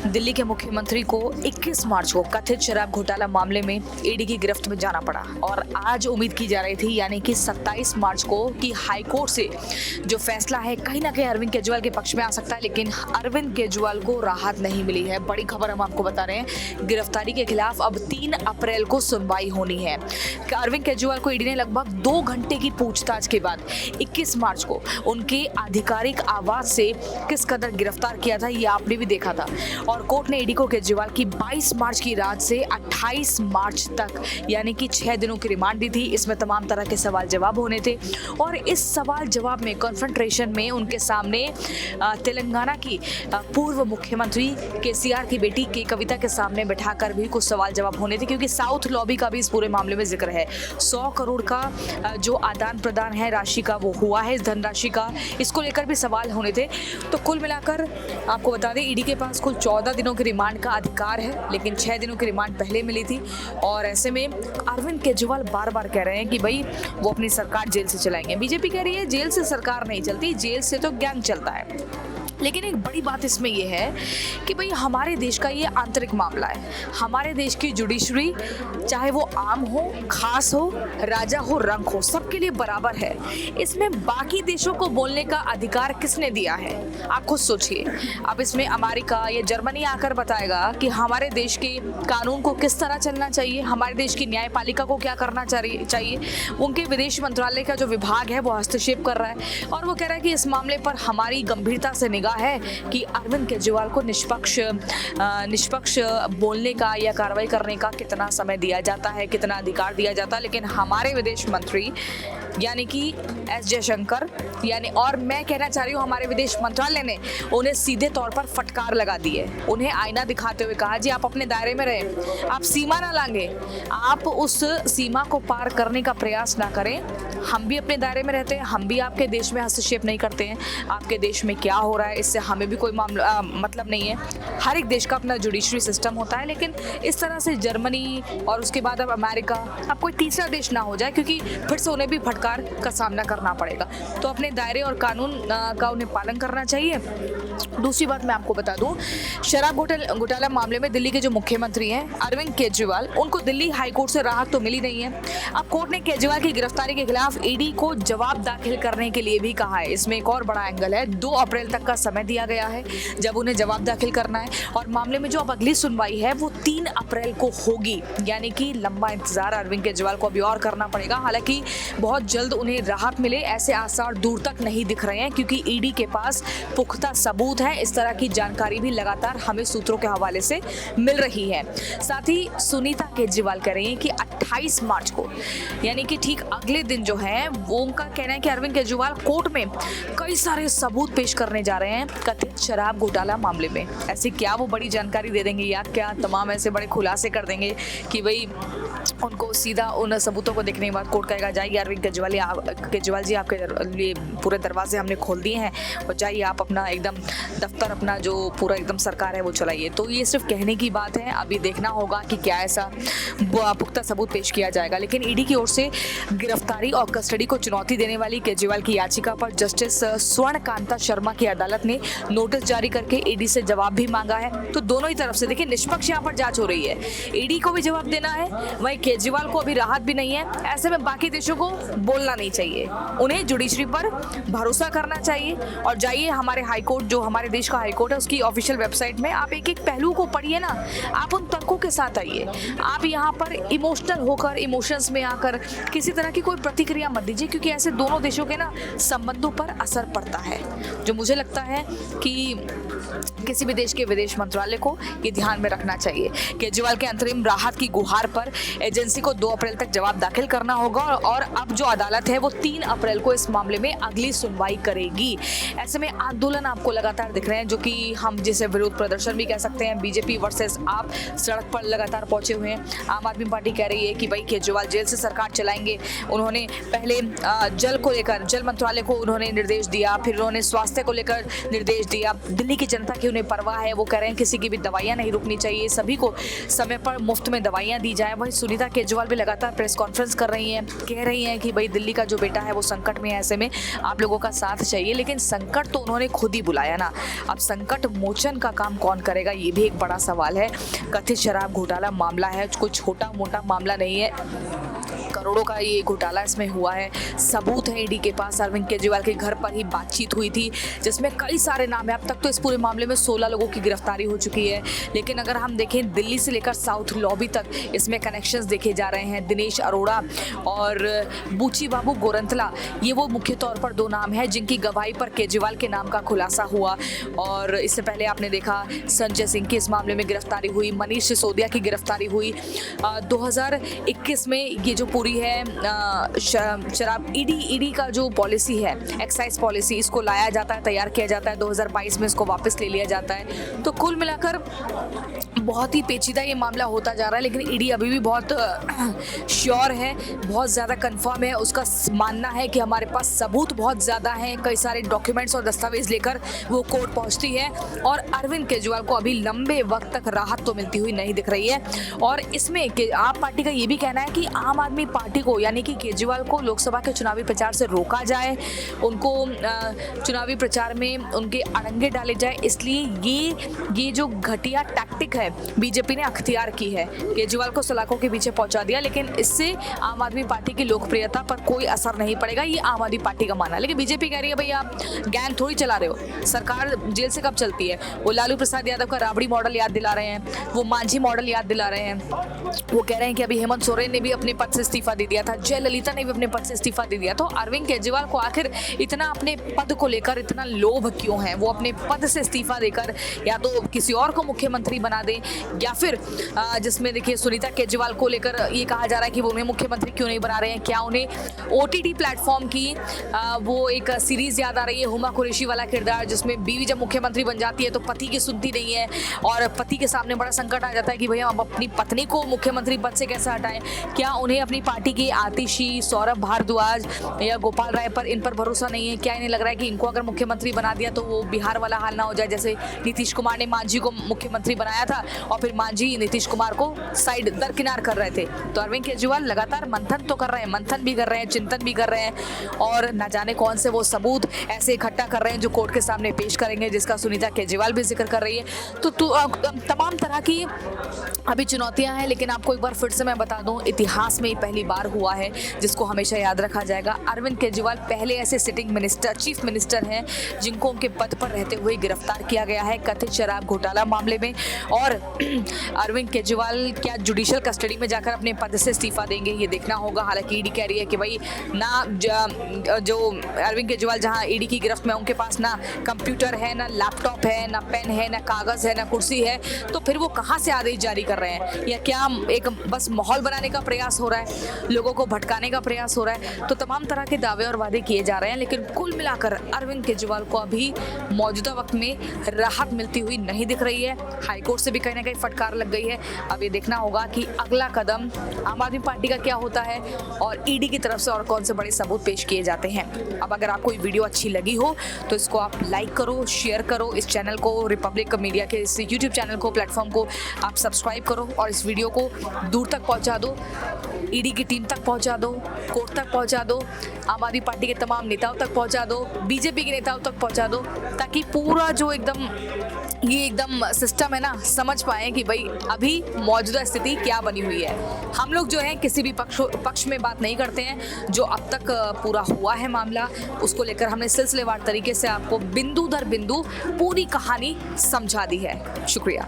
दिल्ली के मुख्यमंत्री को 21 मार्च को कथित शराब घोटाला मामले में ईडी की गिरफ्त में जाना पड़ा और आज उम्मीद की जा रही थी यानी कि 27 मार्च को कि हाई कोर्ट से जो फैसला है कहीं ना कहीं अरविंद केजरीवाल के पक्ष में आ सकता है, लेकिन अरविंद केजरीवाल को राहत नहीं मिली है। बड़ी खबर हम आपको बता रहे हैं, गिरफ्तारी के खिलाफ अब 3 अप्रैल को सुनवाई होनी है। अरविंद केजरीवाल को ईडी ने लगभग 2 घंटे की पूछताछ के बाद 21 मार्च को उनके आधिकारिक आवास से किस कदर गिरफ्तार किया था, ये आपने भी देखा था। और कोर्ट ने ईडी को केजरीवाल की 22 मार्च की रात से 28 मार्च तक यानी कि 6 दिनों की रिमांड दी थी। इसमें तमाम तरह के सवाल जवाब होने थे और इस सवाल जवाब में कॉन्फ्रंटेशन में उनके सामने तेलंगाना की पूर्व मुख्यमंत्री केसीआर की बेटी के कविता के सामने बैठाकर भी कुछ सवाल जवाब होने थे, क्योंकि साउथ लॉबी का भी इस पूरे मामले में जिक्र है। 100 करोड़ का जो आदान प्रदान है राशि का वो हुआ है, इस धनराशि का, इसको लेकर भी सवाल होने थे। तो कुल मिलाकर आपको बता दें, ईडी के पास कुल 14 दिनों की रिमांड का अधिकार है, लेकिन 6 दिनों की रिमांड पहले मिली थी। और ऐसे में अरविंद केजरीवाल बार बार कह रहे हैं कि भाई वो अपनी सरकार जेल से चलाएंगे। बीजेपी कह रही है जेल से सरकार नहीं चलती, जेल से तो गैंग चलता है। लेकिन एक बड़ी बात इसमें यह है कि भाई हमारे देश का ये आंतरिक मामला है। हमारे देश की जुडिशरी चाहे वो आम हो, खास हो, राजा हो, रंक हो, सबके लिए बराबर है। इसमें बाकी देशों को बोलने का अधिकार किसने दिया है? आप खुद सोचिए। अब इसमें अमेरिका या जर्मनी आकर बताएगा कि हमारे देश के कानून को किस तरह चलना चाहिए, हमारे देश की न्यायपालिका को क्या करना चाहिए। उनके विदेश मंत्रालय का जो विभाग है वो हस्तक्षेप कर रहा है और वो कह रहा है कि इस मामले पर हमारी गंभीरता से निगाह है कि अरविंद केजरीवाल को निष्पक्ष बोलने का या कार्रवाई करने का कितना समय दिया जाता है, कितना अधिकार दिया जाता है। लेकिन हमारे विदेश मंत्री यानी कि एस जयशंकर और मैं कहना चाह रही हूँ हमारे विदेश मंत्रालय ने उन्हें सीधे तौर पर फटकार लगा दी है। उन्हें आईना दिखाते हुए कहा, जी आप अपने दायरे में रहें, आप सीमा ना लांघे, आप उस सीमा को पार करने का प्रयास ना करें। हम भी अपने दायरे में रहते हैं, हम भी आपके देश में हस्तक्षेप नहीं करते हैं। आपके देश में क्या हो रहा है इससे हमें भी कोई मतलब नहीं है। हर एक देश का अपना जुडिशरी सिस्टम होता है, लेकिन इस तरह से जर्मनी और उसके बाद अब अमेरिका, अब कोई तीसरा देश ना हो जाए, क्योंकि फिर से उन्हें भी फटकार का सामना करना पड़ेगा। तो अपने दायरे और कानून का उन्हें पालन करना चाहिए। दूसरी बात मैं आपको बता दूं, शराब घोटाला मामले में दिल्ली के जो मुख्यमंत्री हैं अरविंद केजरीवाल, उनको दिल्ली हाई कोर्ट से राहत तो मिली नहीं है। अब कोर्ट ने केजरीवाल की गिरफ्तारी के खिलाफ ईडी को जवाब दाखिल करने के लिए भी कहा है। इसमें एक और बड़ा एंगल है, 2 अप्रैल तक का समय दिया गया है जब उन्हें जवाब दाखिल करना है और मामले में जो अब अगली सुनवाई है वो 3 अप्रैल को होगी। यानी कि लंबा इंतजार अरविंद केजरीवाल को अभी और करना पड़ेगा। हालांकि बहुत जल्द उन्हें राहत मिले ऐसे आसार दूर तक नहीं दिख रहे हैं, क्योंकि ईडी के पास पुख्ता सबूत है। इस तरह की जानकारी भी लगातार हमें सूत्रों के हवाले से मिल रही है। साथ ही सुनीता केजरीवाल कह रही हैं कि 28 मार्च को यानी कि ठीक अगले दिन जो है वो उनका कहना है कि अरविंद केजरीवाल कोर्ट में कई सारे सबूत पेश करने जा रहे हैं कथित शराब घोटाला मामले में। ऐसी क्या वो बड़ी जानकारी दे देंगे या क्या तमाम ऐसे बड़े खुलासे कर देंगे कि भाई उनको सीधा उन सबूतों को देखने के बाद कोर्ट कहेगा जाइए अरविंद केजरीवाल जी आपके लिए पूरे दरवाजे हमने खोल दिए हैं और जाइए आप अपना एकदम दफ्तर, अपना जो पूरा एकदम सरकार है वो चलाइए। तो ये सिर्फ कहने की बात है, अभी देखना होगा कि क्या ऐसा पुख्ता सबूत पेश किया जाएगा। लेकिन ईडी की ओर से गिरफ्तारी और कस्टडी को चुनौती देने वाली केजरीवाल की याचिका पर जस्टिस स्वर्णकांता शर्मा की अदालत ने नोटिस जारी करके ईडी से जवाब भी मांगा है। तो दोनों ही तरफ से देखिए निष्पक्ष यहाँ पर जांच हो रही है। ईडी को भी जवाब देना है, वहीं केजरीवाल को अभी राहत भी नहीं है। ऐसे में बाकी देशों को बोलना नहीं चाहिए, उन्हें जुडिशरी पर भरोसा करना चाहिए। और जाइए हमारे हाईकोर्ट, जो हमारे देश का हाईकोर्ट है, उसकी ऑफिशियल वेबसाइट में आप एक एक पहलू को पढ़िए ना, आप उन तर्कों के साथ आइए। आप यहाँ पर इमोशनल होकर, इमोशंस में आकर किसी तरह की कोई प्रतिक्रिया मत दीजिए, क्योंकि ऐसे दोनों देशों के ना संबंधों पर असर पड़ता है। जो मुझे लगता है कि किसी भी देश के विदेश मंत्रालय को ये ध्यान में रखना चाहिए। केजरीवाल के अंतरिम राहत की गुहार पर एजेंसी को 2 अप्रैल तक जवाब दाखिल करना होगा और अब जो अदालत है वो 3 अप्रैल को इस मामले में अगली सुनवाई करेगी। ऐसे में आंदोलन आपको लगातार दिख रहे हैं, जो कि हम जिसे विरोध प्रदर्शन भी कह सकते हैं। बीजेपी वर्सेस आप सड़क पर लगातार पहुंचे हुए हैं। आम आदमी पार्टी कह रही है कि भाई केजरीवाल जेल से सरकार चलाएंगे। उन्होंने पहले जल को लेकर, जल मंत्रालय को उन्होंने निर्देश दिया, फिर उन्होंने स्वास्थ्य को लेकर निर्देश दिया। दिल्ली की जनता की उन्हें परवाह है, वो कह रहे हैं किसी की भी दवाइयां नहीं रुकनी चाहिए, सभी को समय पर मुफ्त में दवाइयां दी जाए। वहीं सुनीता केजरीवाल भी लगातार प्रेस कॉन्फ्रेंस कर रही हैं, कह रही हैं कि भाई भाई दिल्ली का जो बेटा है वो संकट में है, ऐसे में आप लोगों का साथ चाहिए। लेकिन संकट तो उन्होंने खुद ही बुलाया ना, अब संकट मोचन का काम कौन करेगा, ये भी एक बड़ा सवाल है। कथित शराब घोटाला मामला है, कोई छोटा मोटा मामला नहीं है, करोड़ों का ये घोटाला इसमें हुआ है। सबूत है ईडी के पास। अरविंद केजरीवाल के घर पर ही बातचीत हुई थी जिसमें कई सारे नाम है। अब तक तो इस पूरे मामले में 16 लोगों की गिरफ्तारी हो चुकी है। लेकिन अगर हम देखें दिल्ली से लेकर साउथ लॉबी तक इसमें कनेक्शंस देखे जा रहे हैं। दिनेश अरोड़ा और बूची बाबू गोरंतला, ये वो मुख्य तौर पर दो नाम हैं जिनकी गवाही पर केजरीवाल के नाम का खुलासा हुआ। और इससे पहले आपने देखा संजय सिंह की इस मामले में गिरफ्तारी हुई, मनीष सिसोदिया की गिरफ्तारी हुई। 2021 में ये जो पूरी है शराब ईडी का जो पॉलिसी है, एक्साइज पॉलिसी, इसको लाया जाता है, तैयार किया जाता है, 2022 में इसको वापस ले लिया जाता है। तो कुल मिलाकर बहुत ही पेचीदा ये मामला होता जा रहा है। लेकिन ईडी अभी भी बहुत श्योर है, बहुत ज़्यादा कंफर्म है। उसका मानना है कि हमारे पास सबूत बहुत ज़्यादा हैं, कई सारे डॉक्यूमेंट्स और दस्तावेज लेकर वो कोर्ट पहुंचती है। और अरविंद केजरीवाल को अभी लंबे वक्त तक राहत तो मिलती हुई नहीं दिख रही है। और इसमें आप पार्टी का ये भी कहना है कि आम आदमी पार्टी को, यानी कि केजरीवाल को लोकसभा के चुनावी प्रचार से रोका जाए, उनको चुनावी प्रचार में उनके अड़ंगे डाले जाए। इसलिए ये जो घटिया टैक्टिक है बीजेपी ने अख्तियार की है, केजरीवाल को सलाखों के पीछे पहुंचा दिया। लेकिन इससे आम आदमी पार्टी की लोकप्रियता पर कोई असर नहीं पड़ेगा, ये आम आदमी पार्टी का मानना है। लेकिन बीजेपी कह रही है भाई आप गैंग थोड़ी चला रहे हो, सरकार जेल से कब चलती है। वो लालू प्रसाद यादव का राबड़ी मॉडल याद दिला रहे हैं, वो मांझी मॉडल याद दिला रहे हैं। वो कह रहे हैं कि अभी हेमंत सोरेन ने भी अपने पद से इस्तीफा दे दिया था, जयललिता ने भी अपने पद से इस्तीफा दे दिया। तो अरविंद केजरीवाल को आखिर इतना अपने पद को लेकर इतना लोभ क्यों है। वो अपने पद से इस्तीफा देकर या तो किसी और को मुख्यमंत्री बना दे, या फिर जिसमें देखिए सुनीता केजरीवाल को लेकर ये कहा जा रहा है कि वो उन्हें मुख्यमंत्री क्यों नहीं बना रहे हैं। क्या उन्हें OTT प्लेटफॉर्म की वो एक सीरीज याद आ रही है, हुमा कुरैशी वाला किरदार, जिसमें बीवी जब मुख्यमंत्री बन जाती है तो पति की सुनती नहीं है और पति के सामने बड़ा संकट आ जाता है कि भैया हम अपनी पत्नी को मुख्यमंत्री पद से कैसे हटाएं। क्या उन्हें अपनी पार्टी की आतिशी, सौरभ भारद्वाज या गोपाल राय पर, इन पर भरोसा नहीं है। क्या इन्हें लग रहा है कि इनको अगर मुख्यमंत्री बना दिया तो वो बिहार वाला हाल ना हो जाए, जैसे नीतीश कुमार ने मांझी को मुख्यमंत्री बनाया था और फिर मांझी नीतीश कुमार को साइड दरकिनार कर रहे थे। तो अरविंद केजरीवाल लगातार मंथन तो कर रहे हैं, मंथन भी कर रहे हैं, चिंतन भी कर रहे हैं, और न जाने कौन से वो सबूत ऐसे इकट्ठा कर रहे हैं जो कोर्ट के सामने पेश करेंगे, जिसका सुनीता केजरीवाल भी जिक्र कर रही है। तो तमाम तरह की अभी चुनौतियां हैं। लेकिन आपको एक बार फिर से मैं बता दूं, इतिहास में पहली बार हुआ है जिसको हमेशा याद रखा जाएगा। अरविंद केजरीवाल पहले ऐसे सिटिंग मिनिस्टर, चीफ मिनिस्टर हैं जिनको उनके पद पर रहते हुए गिरफ्तार किया गया है कथित शराब घोटाला मामले में। और अरविंद केजरीवाल क्या जुडिशियल कस्टडी में जाकर अपने पद से इस्तीफा देंगे, ये देखना होगा। हालांकि ईडी कह रही है कि भाई ना जो अरविंद केजरीवाल जहां ईडी की गिरफ्त में, उनके पास ना कंप्यूटर है, ना लैपटॉप है, ना पेन है, ना कागज है, ना कुर्सी है, तो फिर वो कहां से आदेश जारी कर रहे हैं। या क्या एक बस माहौल बनाने का प्रयास हो रहा है, लोगों को भटकाने का प्रयास हो रहा है। तो तमाम तरह के दावे और वादे किए जा रहे हैं। लेकिन कुल मिलाकर अरविंद केजरीवाल को अभी मौजूदा वक्त में राहत मिलती हुई नहीं दिख रही है। हाईकोर्ट से भी कहीं ना कहीं फटकार लग गई है। अब ये देखना होगा कि अगला कदम आम आदमी पार्टी का क्या होता है और ईडी की तरफ से और कौन से बड़े सबूत पेश किए जाते हैं। अब अगर आपको ये वीडियो अच्छी लगी हो तो इसको आप लाइक करो, शेयर करो, इस चैनल को, रिपब्लिक मीडिया के इस यूट्यूब चैनल को, प्लेटफॉर्म को आप सब्सक्राइब करो और इस वीडियो को दूर तक पहुंचा दो, ईडी की टीम तक पहुंचा दो, कोर्ट तक पहुंचा दो, आम आदमी पार्टी के तमाम नेताओं तक पहुंचा दो, बीजेपी के नेताओं तक पहुंचा दो, ताकि पूरा जो एकदम सिस्टम है ना, समझ पाए कि भाई अभी मौजूदा स्थिति क्या बनी हुई है। हम लोग जो है किसी भी पक्ष में बात नहीं करते हैं। जो अब तक पूरा हुआ है मामला, उसको लेकर हमने सिलसिलेवार तरीके से आपको बिंदु दर बिंदु पूरी कहानी समझा दी है। शुक्रिया।